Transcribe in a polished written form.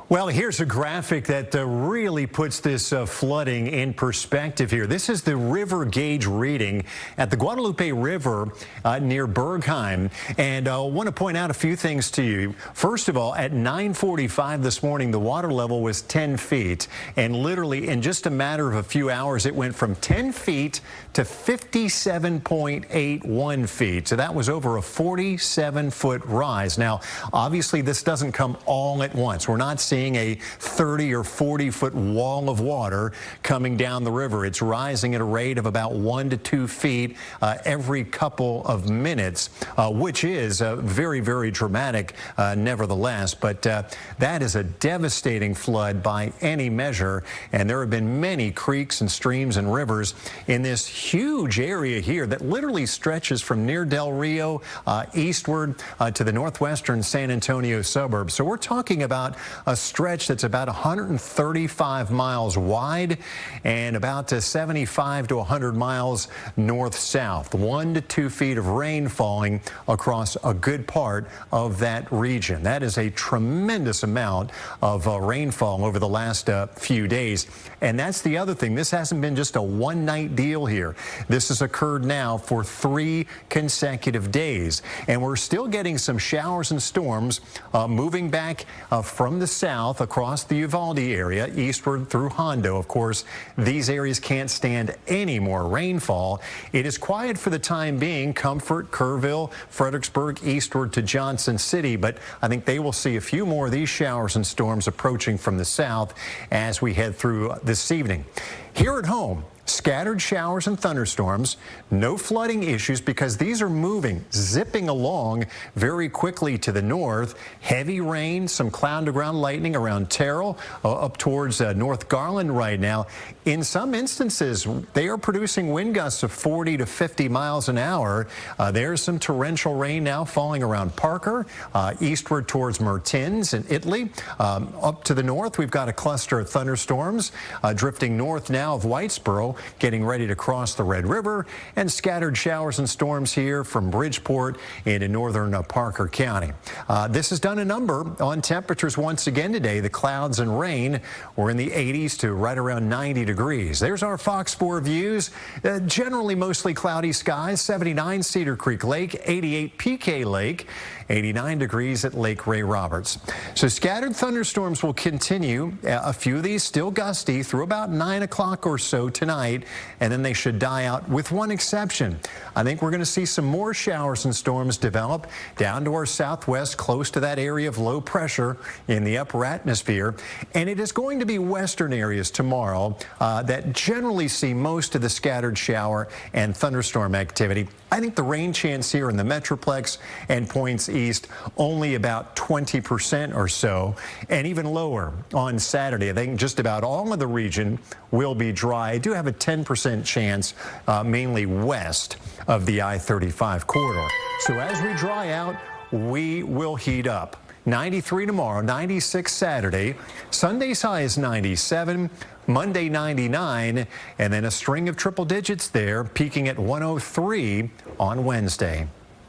Well, here's a graphic that really puts this flooding in perspective here. This is the river gauge reading at the Guadalupe River near Bergheim. And I want to point out a few things to you. First of all, at 9:45 this morning, the water level was 10 feet. And literally in just a matter of a few hours, it went from 10 feet to 57.81 feet. So that was over a 47-foot rise. Now, obviously, this doesn't come all at once. We're not seeing a 30 or 40-foot wall of water coming down the river. It's rising at a rate of about 1 to 2 feet every couple of minutes, which is very, very dramatic nevertheless. But that is a devastating flood by any measure. And there have been many creeks and streams and rivers in this huge area here that literally stretches from near Del Rio eastward to the northwestern San Antonio suburbs. So we're talking about a stretch that's about 135 miles wide and about 75 to 100 miles north-south. 1 to 2 feet of rain falling across a good part of that region. That is a tremendous amount of rainfall over the last few days. And that's the other thing. This hasn't been just a one-night deal here. This has occurred now for 3 consecutive days. And we're still getting some showers and storms moving back from the south across the Uvalde area, eastward through Hondo. Of course, these areas can't stand any more rainfall. It is quiet for the time being. Comfort, Kerrville, Fredericksburg, eastward to Johnson City. But I think they will see a few more of these showers and storms approaching from the south as we head through this evening. Here at home, scattered showers and thunderstorms, no flooding issues because these are moving, zipping along very quickly to the north. Heavy rain, some cloud-to-ground lightning around Terrell, up towards North Garland right now. In some instances, they are producing wind gusts of 40 to 50 miles an hour. There's some torrential rain now falling around Parker, eastward towards Mertens and Italy. Up to the north, we've got a cluster of thunderstorms drifting north now of Whitesboro, getting ready to cross the Red River, and scattered showers and storms here from Bridgeport into northern Parker County. This has done a number on temperatures once again today. The clouds and rain were in the 80s to right around 90 degrees. There's our Fox 4 views. Generally mostly cloudy skies, 79 Cedar Creek Lake, 88 PK Lake, 89 degrees at Lake Ray Roberts. So scattered thunderstorms will continue. A few of these still gusty through about 9 o'clock or so tonight, and then they should die out with one exception. I think we're going to see some more showers and storms develop down to our southwest, close to that area of low pressure in the upper atmosphere. And it is going to be western areas tomorrow that generally see most of the scattered shower and thunderstorm activity. I think the rain chance here in the Metroplex and points east only about 20% or so, and even lower on Saturday. I think just about all of the region will be dry. I do have a 10% chance mainly west of the I-35 corridor. So as we dry out, we will heat up. 93 tomorrow, 96 Saturday. Sunday's high is 97. Monday 99, and then a string of triple digits there, peaking at 103 on Wednesday.